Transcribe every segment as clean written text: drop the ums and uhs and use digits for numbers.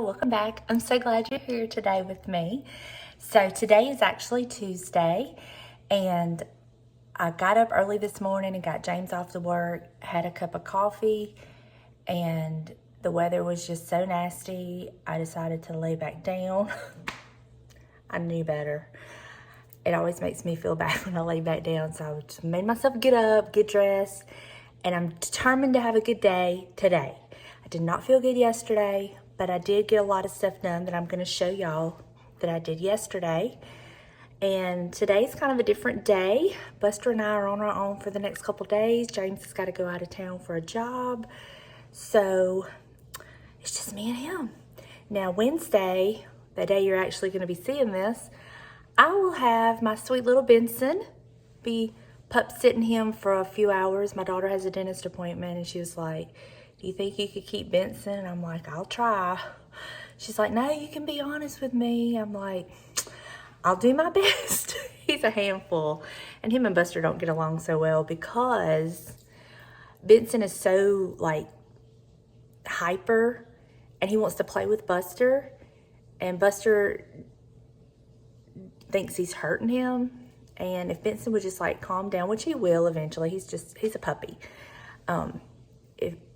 welcome back. I'm so glad you're here today with me. So today is actually Tuesday, and I got up early this morning and got James off to work, had a cup of coffee, and the weather was just so nasty, I decided to lay back down. I knew better. It always makes me feel bad when I lay back down, so I just made myself get up, get dressed, and I'm determined to have a good day today. I did not feel good yesterday, but I did get a lot of stuff done that I'm going to show y'all that I did yesterday. And today's kind of a different day. Buster and I are on our own for the next couple days. James has got to go out of town for a job. So it's just me and him. Now Wednesday, the day you're actually going to be seeing this, I will have my sweet little Benson be pup sitting him for a few hours. My daughter has a dentist appointment and she was like, "Do you think you could keep Benson?" And I'm like, "I'll try." She's like, "No, you can be honest with me." I'm like, "I'll do my best." He's a handful. And him and Buster don't get along so well because Benson is so like hyper and he wants to play with Buster, and Buster thinks he's hurting him. And if Benson would just like calm down, which he will eventually, he's a puppy.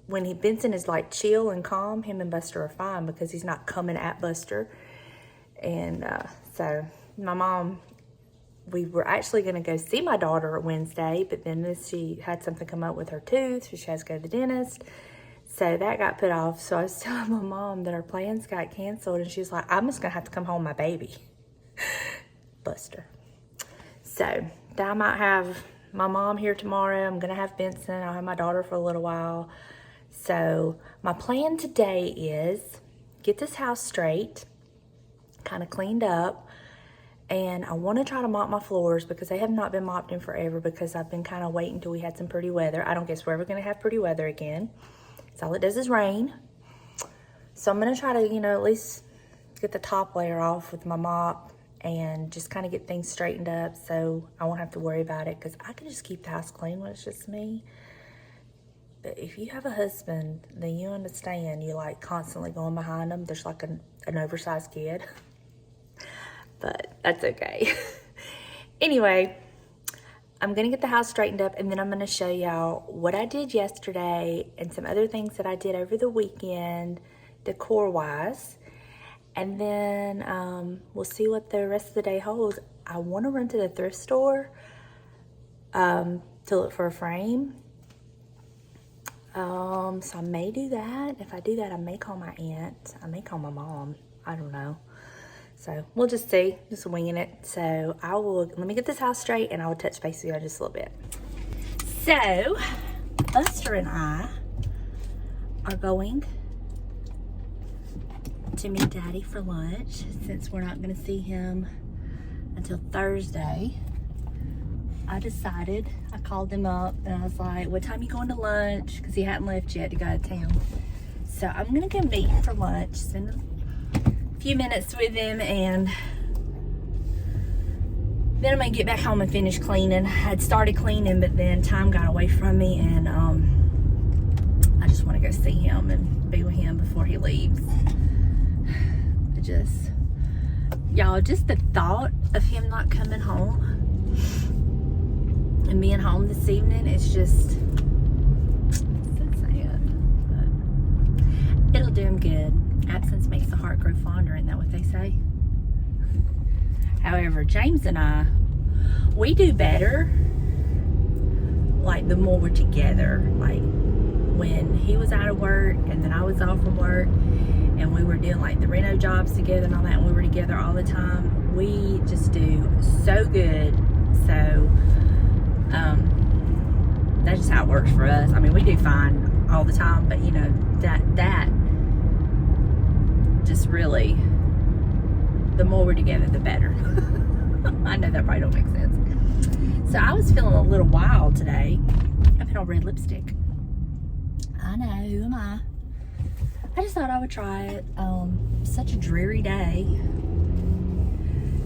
When Benson is like chill and calm, him and Buster are fine because he's not coming at Buster. And so my mom, we were actually going to go see my daughter Wednesday, but then she had something come up with her tooth, so she has to go to the dentist. So that got put off. So I was telling my mom that our plans got canceled, and she was like, "I'm just going to have to come home with my baby." Buster. So I might have my mom here tomorrow. I'm going to have Benson. I'll have my daughter for a little while. So my plan today is get this house straight, kind of cleaned up, and I want to try to mop my floors because they have not been mopped in forever because I've been kind of waiting until we had some pretty weather. I don't guess we're ever going to have pretty weather again. So all it does is rain. So I'm going to try to, at least get the top layer off with my mop and just kind of get things straightened up so I won't have to worry about it, because I can just keep the house clean when it's just me. But if you have a husband, then you understand you like constantly going behind them. There's like an oversized kid. But that's okay. Anyway, I'm going to get the house straightened up, and then I'm going to show y'all what I did yesterday and some other things that I did over the weekend, decor-wise. And then we'll see what the rest of the day holds. I want to run to the thrift store to look for a frame. So I may do that. If I do that, I may call my aunt. I may call my mom. I don't know. So we'll just see. Just winging it. So let me get this house straight, and I will touch base with you in just a little bit. So Buster and I are going to meet Daddy for lunch, since we're not going to see him until Thursday. I called him up and I was like, "What time you going to lunch?" Because he hadn't left yet to go to town. So I'm going to go meet him for lunch, spend a few minutes with him, and then I'm going to get back home and finish cleaning. I had started cleaning, but then time got away from me, and I just want to go see him and be with him before he leaves. Just the thought of him not coming home and being home this evening is just so sad. But it'll do him good. Absence makes the heart grow fonder, isn't that what they say? However, James and I, we do better like the more we're together. Like when he was out of work and then I was off from work, and we were doing like the reno jobs together and all that, and we were together all the time, we just do so good. So that's just how it works for us. I mean, we do fine all the time, but that just really, the more we're together, the better. I know that probably don't make sense. So I was feeling a little wild today. I put on red lipstick. I know, who am I? I just thought I would try it. Such a dreary day.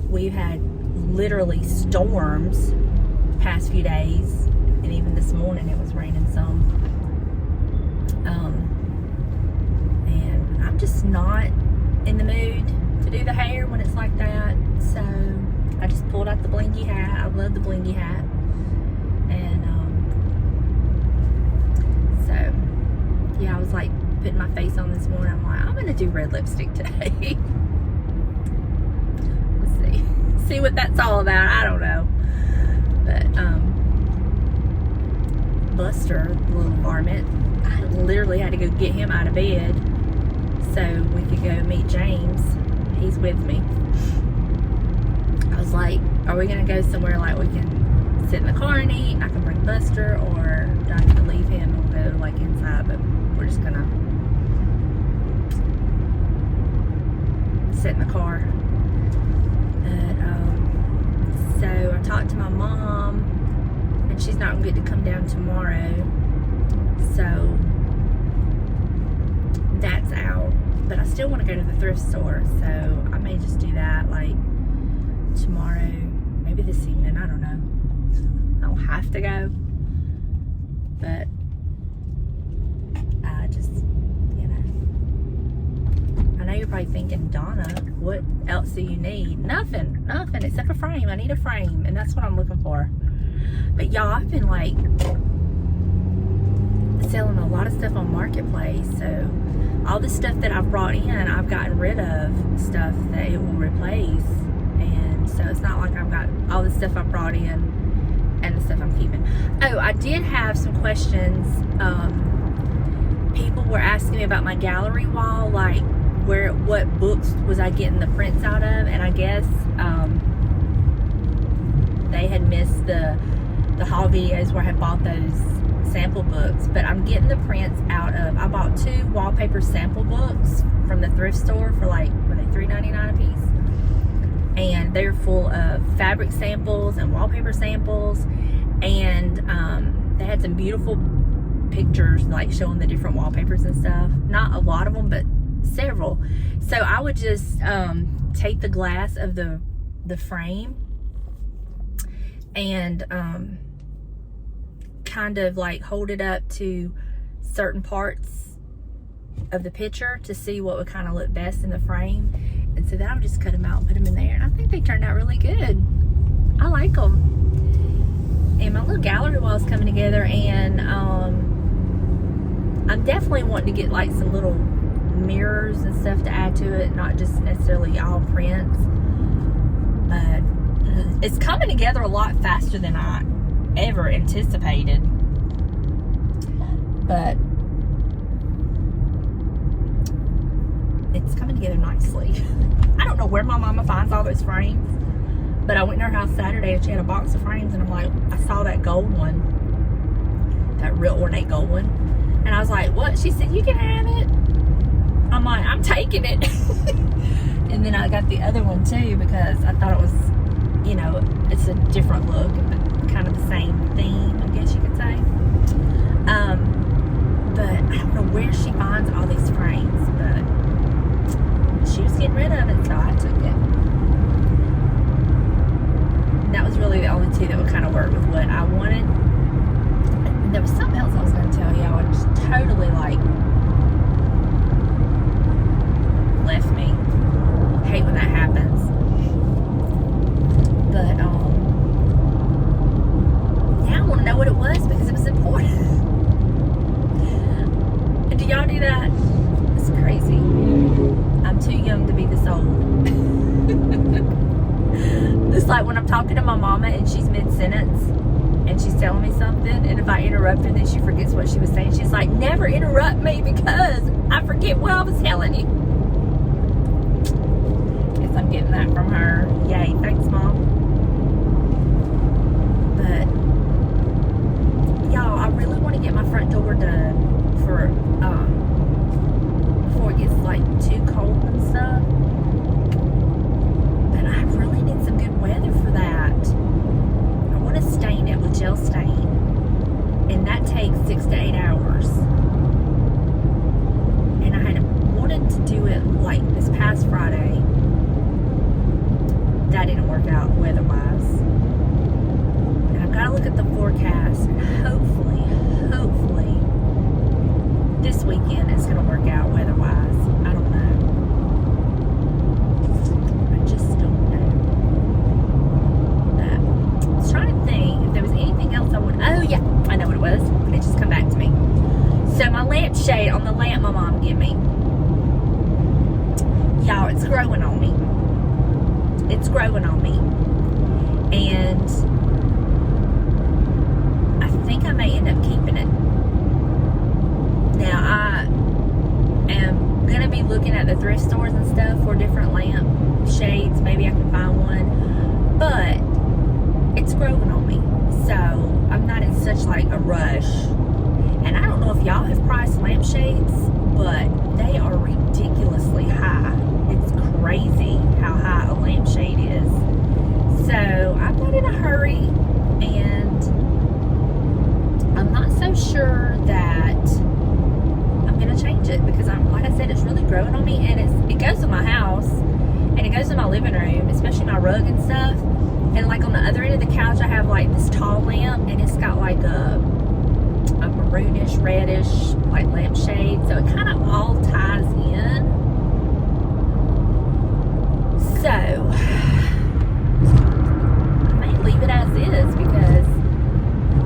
We've had literally storms the past few days, and even this morning it was raining some. And I'm just not in the mood to do the hair when it's like that. So I just pulled out the blingy hat. I love the blingy hat. And so yeah, I was like putting my face on this morning. I'm like, I'm gonna do red lipstick today. Let's see what that's all about. I don't know. But Buster, the little varmint, I literally had to go get him out of bed so we could go meet James. He's with me. I was like, are we gonna go somewhere like we can sit in the car and eat, and I can bring Buster, or do I have to leave him and go like inside? But we're just gonna sit in the car. But so I talked to my mom, and she's not gonna get to come down tomorrow, so that's out. But I still want to go to the thrift store, so I may just do that like tomorrow, maybe this evening. I don't know. I don't have to go, but I just, you know, I know you're probably thinking, Donna, what else do you need? Nothing except a frame. I need a frame, and that's what I'm looking for. But y'all, I've been like selling a lot of stuff on Marketplace, so all the stuff that I've brought in, I've gotten rid of stuff that it will replace. And so it's not like I've got all the stuff I brought in and the stuff I'm keeping. Oh, I did have some questions. People were asking me about my gallery wall, like what books was I getting the prints out of, and I guess they had missed the haul videos where I had bought those sample books, but I'm getting the prints out of, I bought 2 wallpaper sample books from the thrift store for like, were they $3.99 a piece? And they're full of fabric samples and wallpaper samples, and they had some beautiful pictures like showing the different wallpapers and stuff. Not a lot of them, but several. So I would just take the glass of the frame and kind of like hold it up to certain parts of the picture to see what would kind of look best in the frame. And so then I would just cut them out and put them in there, and I think they turned out really good. I like them. And my little gallery wall is coming together, and I'm definitely wanting to get like some little mirrors and stuff to add to it, not just necessarily all prints. But it's coming together a lot faster than I ever anticipated. But it's coming together nicely. I don't know where my mama finds all those frames, but I went to her house Saturday and she had a box of frames, and I'm like, I saw that gold one, that real ornate gold one, and I was like, what? She said, you can have it. I'm like, I'm taking it. And then I got the other one too, because I thought it was, you know, it's a different look, but kind of the same theme, I guess you could say. But I don't know where she finds all these frames, but she was getting rid of it, so I took it. And that was really the only 2 that would kind of work with what I wanted. And there was something else I was going to tell you. I just totally like left me. I hate when that happens. But now I want to know what it was because it was important. And do y'all do that? It's crazy. I'm too young to be this old. It's like when I'm talking to my mama and she's mid-sentence and she's telling me something, and if I interrupt her, then she forgets what she was saying. She's like, never interrupt me because I forget what I was telling you. Guess I'm getting that from her. Yay, thanks, Mom. But y'all, I really want to get my front door done before it gets like too cold and stuff. But I really need some good weather for that. I want to stain it with gel stain, and that takes 6 to 8 hours. And I had wanted to do it like this past Friday. That didn't work out weather-wise. And I've got to look at the forecast, and hopefully this weekend it's going to work out weather-wise. I don't know. So my lampshade on the lamp my mom gave me, y'all, it's growing on me. It's growing on me. And I think I may end up keeping it. Now, I am going to be looking at the thrift stores and stuff for different lamp shades. Maybe I can find one. But it's growing on me. So, I'm not in such like a rush. And I don't know if y'all have priced lampshades, but they are ridiculously high. It's crazy how high a lampshade is. So I'm not in a hurry, and I'm not so sure that I'm gonna change it because like I said, it's really growing on me, and it goes in my house, and it goes in my living room, especially my rug and stuff. And like on the other end of the couch, I have like this tall lamp, and it's got like a maroonish, reddish like lampshade, so it kind of all ties in. So I may leave it as is, because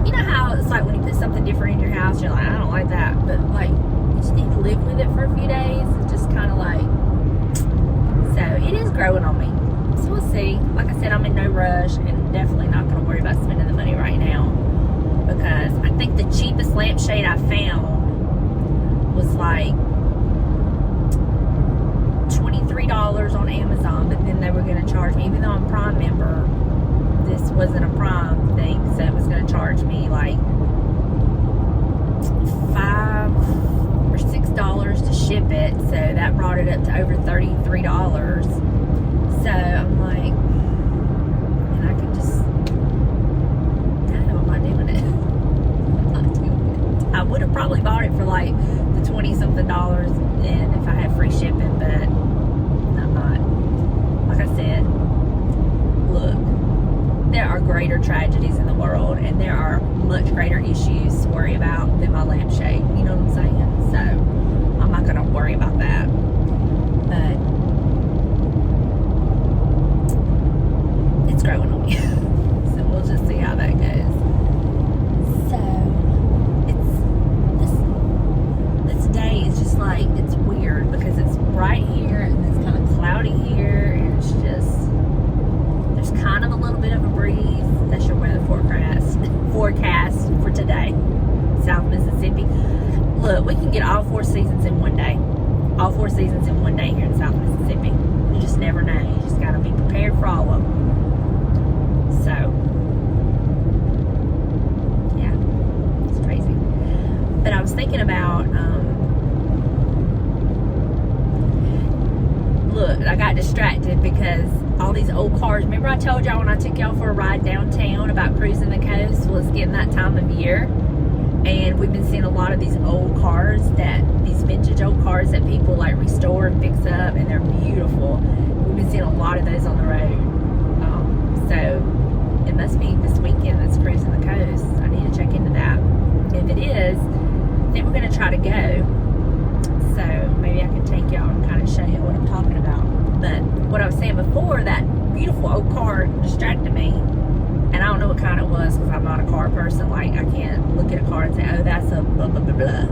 you know how it's like when you put something different in your house, you're like, I don't like that, but like you just need to live with it for a few days and just kind of like, so it is growing on me. So we'll see. Like I said, I'm in no rush, and definitely not going to worry about spending the money right now, because I think the cheapest lampshade I found was like $23 on Amazon, but then they were going to charge me, even though I'm a Prime member, this wasn't a Prime thing, so it was going to charge me like $5 or $6 to ship it, so that brought it up to over $33. So I'm like, and I could just, no, I'm not doing it. I'm not doing it. I would have probably bought it for like the 20-something dollars, and if I had free shipping, but I'm not. Like I said, look, there are greater tragedies in the world, and there are much greater issues to worry about than my lampshade. You know what I'm saying? So I'm not going to worry about that. But it's growing on me. So we'll just see how that goes. So this day is just like, it's weird because it's bright here and it's kind of cloudy here, and it's just, there's kind of a little bit of a breeze. That's your weather forecast for today, South Mississippi. Look, we can get all 4 seasons in one day. All 4 seasons in one day here in South Mississippi. You just never know. You just got to be prepared for all of them. So, yeah, it's crazy. But I was thinking about, look, I got distracted because all these old cars, remember I told y'all when I took y'all for a ride downtown about cruising the coast? Well, it's getting that time of year, and we've been seeing a lot of these old cars, these vintage old cars that people like restore and fix up, and they're beautiful. We've been seeing a lot of those on the road. So it must be this weekend that's cruising the coast. I need to check into that. If it is, then we're going to try to go. So maybe I can take y'all and kind of show you what I'm talking about. But what I was saying before, that beautiful old car distracted me. And I don't know what kind it was, because I'm not a car person. Like, I can't look at a car and say, oh, that's a blah, blah, blah, blah.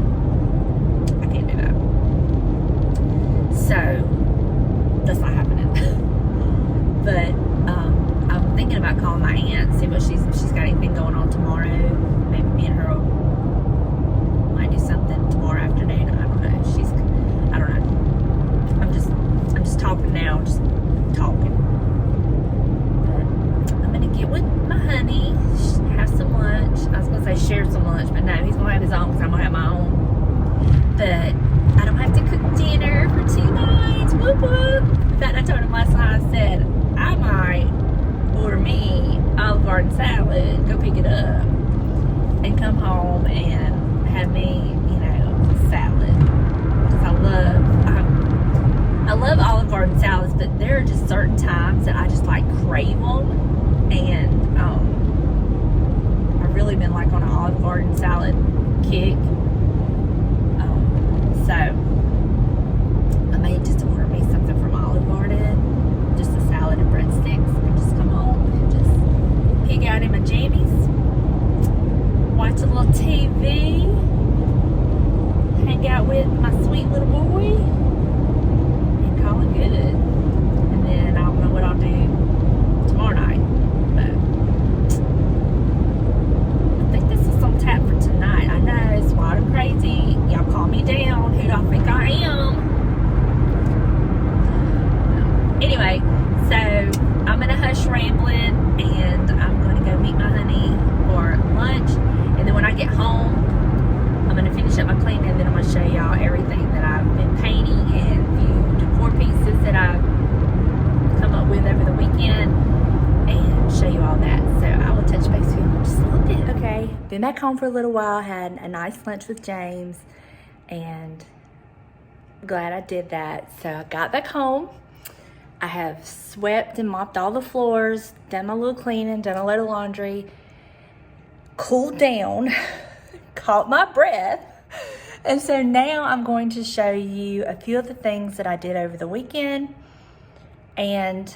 I can't do that. So that's not happening. But I'm thinking about calling my aunt, see what she's got anything going on tomorrow. Maybe me and her might do something tomorrow afternoon. I don't know. I don't know. I'm just talking now, just talking. But I'm gonna get with my honey, have some lunch. I was gonna say share some lunch, but no, he's gonna have his own because I'm gonna have my own. But I don't have to cook dinner for 2 nights. Whoop whoop. In fact, I told him last night, I said, I might order me Olive Garden salad, go pick it up, and come home and have me, salad. Because I love Olive Garden salads, but there are just certain times that I just like crave them, and I've really been like on an Olive Garden salad kick. So I may just order me something from Olive Garden, just a salad and breadsticks, and just come home and just pig out in my jammies, watch a little TV, hang out with my sweet little boy and call it good. And then I don't know what I'll do tomorrow night, but I think this is on tap for tonight. I know it's wild and crazy. Y'all calm me down. Who do I think I am? Anyway, so I'm gonna hush rambling and I'm gonna go meet my honey for lunch. And then when I get home, I'm gonna finish up my cleaning and then I'm gonna show y'all everything that I've been painting and few decor pieces that I've come up with over the weekend and show you all that. So I will touch base with you in just a little bit. Okay, been back home for a little while, had a nice lunch with James and glad I did that. So I got back home. I have swept and mopped all the floors, done my little cleaning, done a load of laundry, cooled down, caught my breath. And so now I'm going to show you a few of the things that I did over the weekend and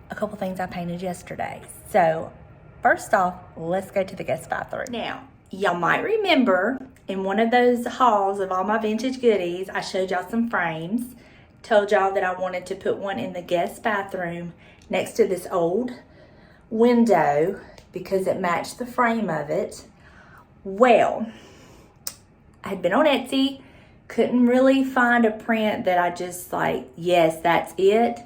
a couple things I painted yesterday. So first off, let's go to the guest bathroom. Now, y'all might remember in one of those hauls of all my vintage goodies, I showed y'all some frames. Told y'all that I wanted to put one in the guest bathroom next to this old window because it matched the frame of it. Well, I had been on Etsy, couldn't really find a print that I just like, yes, that's it.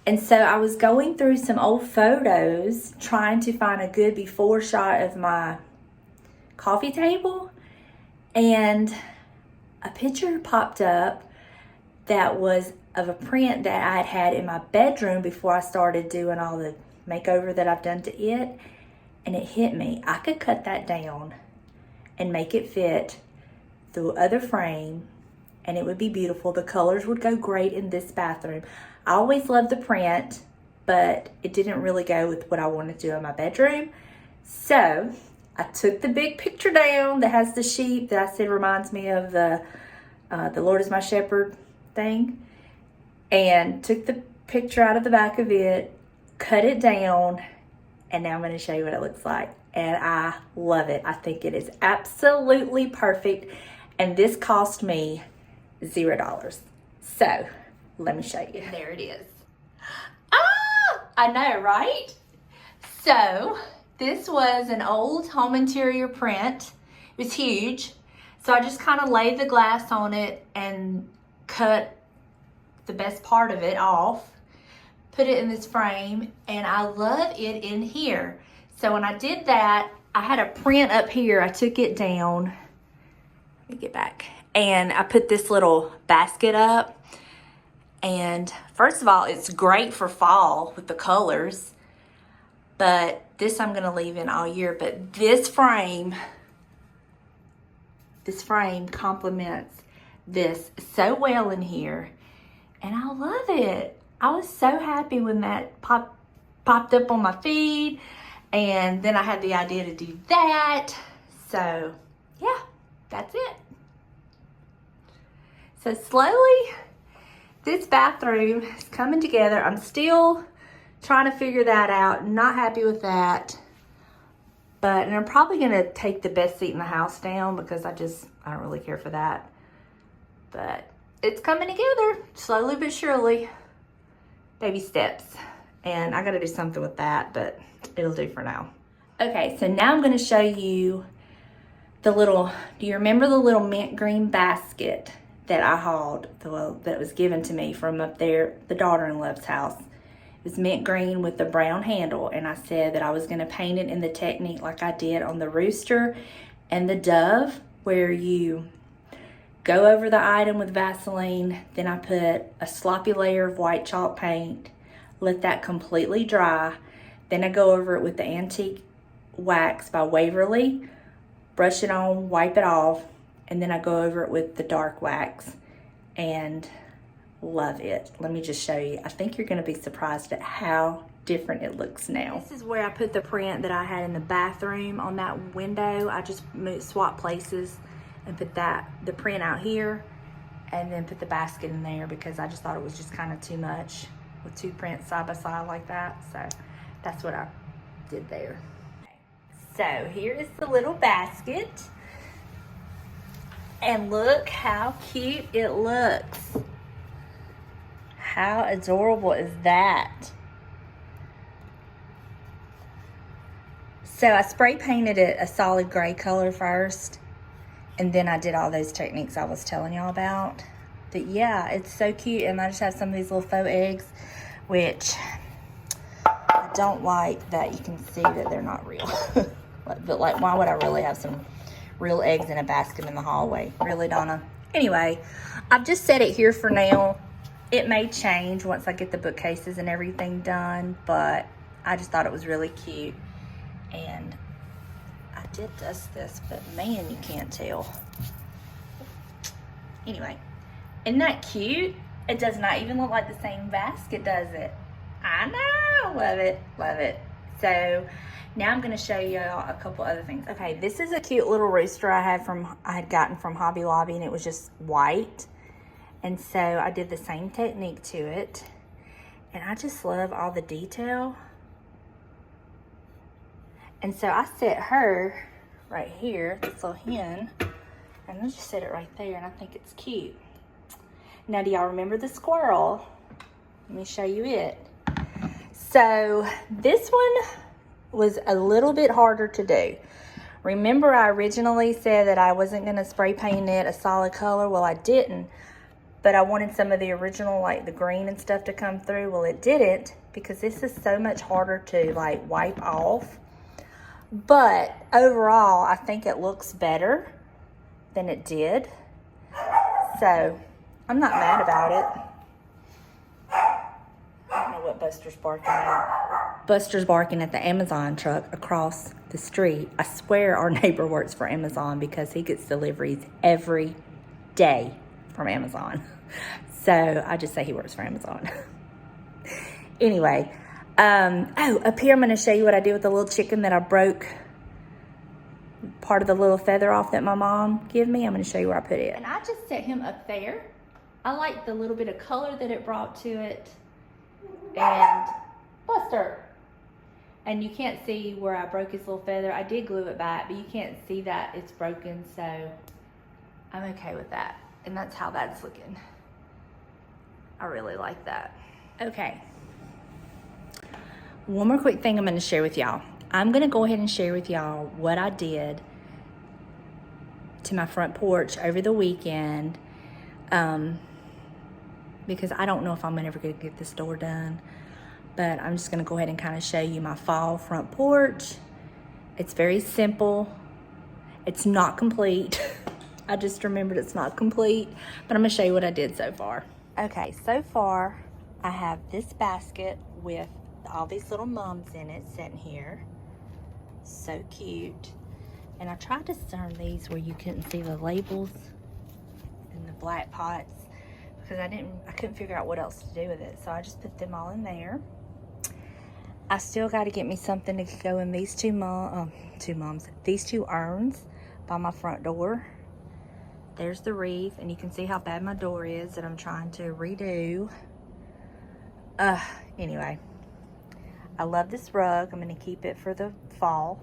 And so I was going through some old photos trying to find a good before shot of my coffee table, and a picture popped up that was of a print that I had had in my bedroom before I started doing all the makeover that I've done to it. And it hit me. I could cut that down and make it fit the other frame and it would be beautiful. The colors would go great in this bathroom. I always loved the print, but it didn't really go with what I wanted to do in my bedroom. So I took the big picture down that has the sheep that I said reminds me of the Lord is my shepherd thing, and took the picture out of the back of it, cut it down, and now I'm going to show you what it looks like. And I love it. I think it is absolutely perfect, and this cost me $0. So let me show you. There it is. Ah, I know, right? So this was an old home interior print. It was huge, so I just kind of laid the glass on it and cut the best part of it off, put it in this frame, and I love it in here. So when I did that, I had a print up here. I took it down. Let me get back. And I put this little basket up. And first of all, it's great for fall with the colors. But this I'm going to leave in all year. But this frame complements this so well in here. And I love it. I was so happy when that popped up on my feed. And then I had the idea to do that. So, yeah, that's it. So slowly, this bathroom is coming together. I'm still trying to figure that out. Not happy with that. And I'm probably going to take the best seat in the house down because I don't really care for that. But it's coming together slowly but surely. Baby steps. And I got to do something with that, but it'll do for now. Okay, so now I'm going to show you the little, do you remember the little mint green basket that I hauled, that was given to me from up there, the daughter-in-law's house? It was mint green with the brown handle, and I said that I was going to paint it in the technique like I did on the rooster and the dove, where you go over the item with Vaseline, then I put a sloppy layer of white chalk paint, let that completely dry, then I go over it with the antique wax by Waverly, brush it on, wipe it off, and then I go over it with the dark wax, and love it. Let me just show you. I think you're going to be surprised at how different it looks now. This is where I put the print that I had in the bathroom on that window. I just swapped places and put the print out here and then put the basket in there because I just thought it was just kind of too much with two prints side by side like that. So that's what I did there. So here is the little basket. And look how cute it looks. How adorable is that? So I spray painted it a solid gray color first, and then I did all those techniques I was telling y'all about. But yeah, it's so cute. And I just have some of these little faux eggs, which I don't like that you can see that they're not real. But like, why would I really have some real eggs in a basket in the hallway? Really, Donna? Anyway, I've just set it here for now. It may change once I get the bookcases and everything done, but I just thought it was really cute. And I did dust this, but man, you can't tell. Anyway, isn't that cute? It does not even look like the same basket, does it? I know, love it, love it. So now I'm gonna show y'all a couple other things. Okay, this is a cute little rooster I had gotten from Hobby Lobby, and it was just white. And so I did the same technique to it. And I just love all the detail. And so I set her right here, this little hen, and I just set it right there, and I think it's cute. Now, do y'all remember the squirrel? Let me show you it. So this one was a little bit harder to do. Remember I originally said that I wasn't gonna spray paint it a solid color? Well, I didn't, but I wanted some of the original, like the green and stuff, to come through. Well, it didn't, because this is so much harder to like wipe off. But overall, I think it looks better than it did. So I'm not mad about it. I don't know what Buster's barking at. Buster's barking at the Amazon truck across the street. I swear our neighbor works for Amazon, because he gets deliveries every day from Amazon. So I just say he works for Amazon. Anyway, oh, up here I'm going to show you what I did with the little chicken that I broke part of the little feather off that my mom gave me. I'm going to show you where I put it. And I just set him up there. I like the little bit of color that it brought to it. And Buster. And you can't see where I broke his little feather. I did glue it back, but you can't see that it's broken, so I'm okay with that. And that's how that's looking. I really like that. Okay. One more quick thing I'm going to share with y'all. I'm going to go ahead and share with y'all what I did to my front porch over the weekend, because I don't know if I'm ever going to get this door done, but I'm just going to go ahead and kind of show you my fall front porch. It's very simple. It's not complete. I just remembered it's not complete, but I'm going to show you what I did so far. Okay, so far I have this basket with all these little mums in it sitting here. So cute. And I tried to turn these where you couldn't see the labels and the black pots, because I couldn't figure out what else to do with it. So I just put them all in there. I still got to get me something to go in these these two urns by my front door. There's the wreath, and you can see how bad my door is that I'm trying to redo. Anyway, I love this rug. I'm going to keep it for the fall.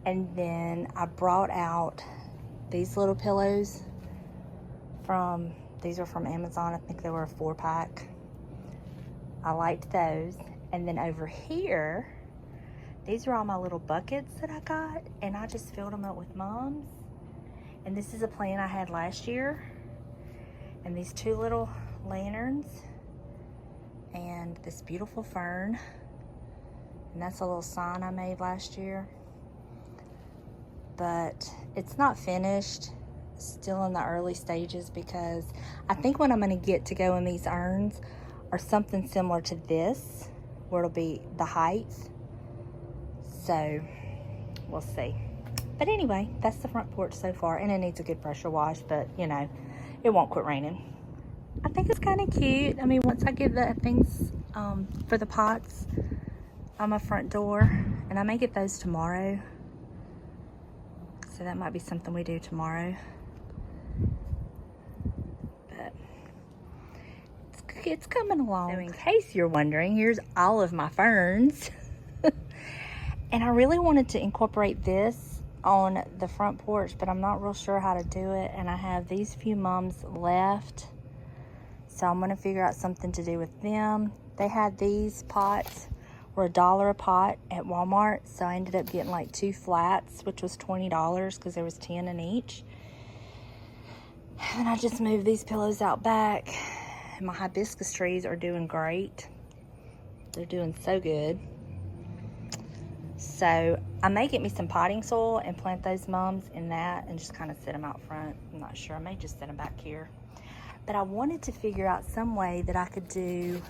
And then I brought out these little pillows these are from Amazon. I think they were a 4-pack. I liked those. And then over here, these are all my little buckets that I got, and I just filled them up with mums. And this is a plant I had last year. And these 2 little lanterns, and this beautiful fern. And that's a little sign I made last year. But it's not finished. Still in the early stages, because I think what I'm going to get to go in these urns are something similar to this, where it'll be the height. So we'll see. But anyway, that's the front porch so far, and it needs a good pressure wash, but you know, it won't quit raining. I think it's kind of cute. I mean, once I get the things for the pots on my front door, and I may get those tomorrow, so that might be something we do tomorrow. But it's coming along. So in case you're wondering, here's all of my ferns. And I really wanted to incorporate this on the front porch, but I'm not real sure how to do it. And I have these few mums left, so I'm gonna figure out something to do with them. They had these pots were $1 a pot at Walmart, so I ended up getting like 2 flats, which was $20 because there was 10 in each. And I just moved these pillows out back. My hibiscus trees are doing great. They're doing so good. So I may get me some potting soil and plant those mums in that and just kind of set them out front. I'm not sure. I may just set them back here. But I wanted to figure out some way that I could do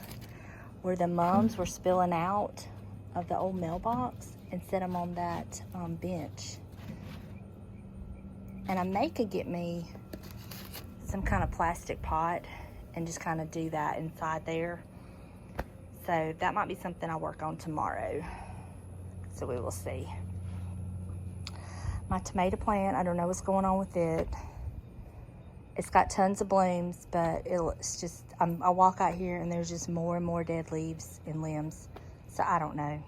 where the mums were spilling out of the old mailbox and set them on that bench. And I may could get me some kind of plastic pot and just kind of do that inside there. So that might be something I'll work on tomorrow. So we will see. My tomato plant, I don't know what's going on with it. It's got tons of blooms, but it's just, I walk out here and there's just more and more dead leaves and limbs. So I don't know.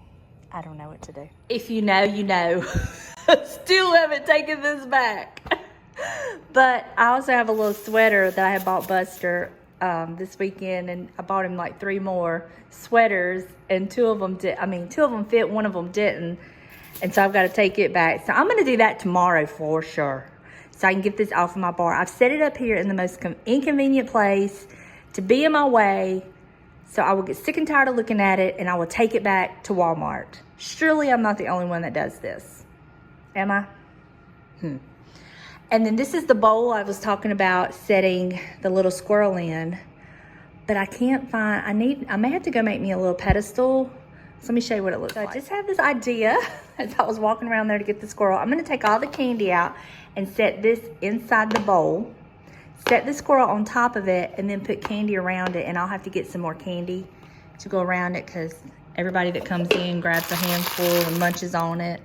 I don't know what to do. If you know, you know. Still haven't taken this back. But I also have a little sweater that I had bought Buster this weekend, and I bought him like 3 more sweaters, and 2 of them did. I mean, 2 of them fit, 1 of them didn't, and so I've got to take it back. So I'm going to do that tomorrow for sure, so I can get this off of my bar. I've set it up here in the most inconvenient place to be in my way, so I will get sick and tired of looking at it, and I will take it back to Walmart. Surely I'm not the only one that does this, am I? And then this is the bowl I was talking about setting the little squirrel in, but I can't find, I may have to go make me a little pedestal. So let me show you what it looks like. I just had this idea as I was walking around there to get the squirrel. I'm gonna take all the candy out and set this inside the bowl, set the squirrel on top of it, and then put candy around it, and I'll have to get some more candy to go around it because everybody that comes in grabs a handful and munches on it.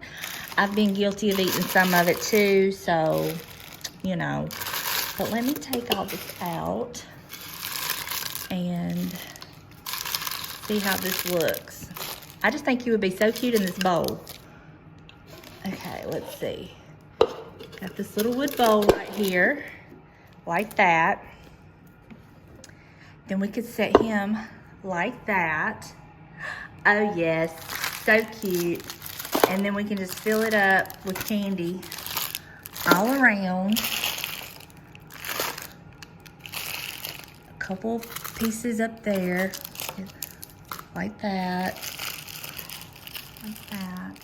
I've been guilty of eating some of it too, so, you know. But let me take all this out and see how this looks. I just think you would be so cute in this bowl. Okay, let's see. Got this little wood bowl right here, like that. Then we could set him like that. Oh yes, so cute. And then we can just fill it up with candy all around. A couple pieces up there, like that, like that.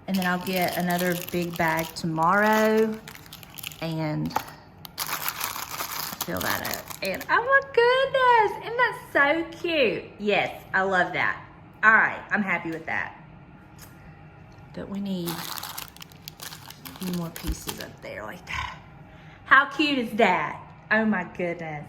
And then I'll get another big bag tomorrow and fill that up. And oh my goodness, isn't that so cute? Yes, I love that. All right, I'm happy with that. But we need a few more pieces up there like that. How cute is that? Oh my goodness.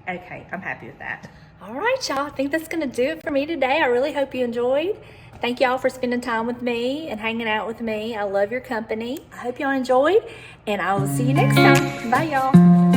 Okay, I'm happy with that. All right, y'all, I think that's gonna do it for me today. I really hope you enjoyed. Thank y'all for spending time with me and hanging out with me. I love your company. I hope y'all enjoyed, and I will see you next time. Bye, y'all.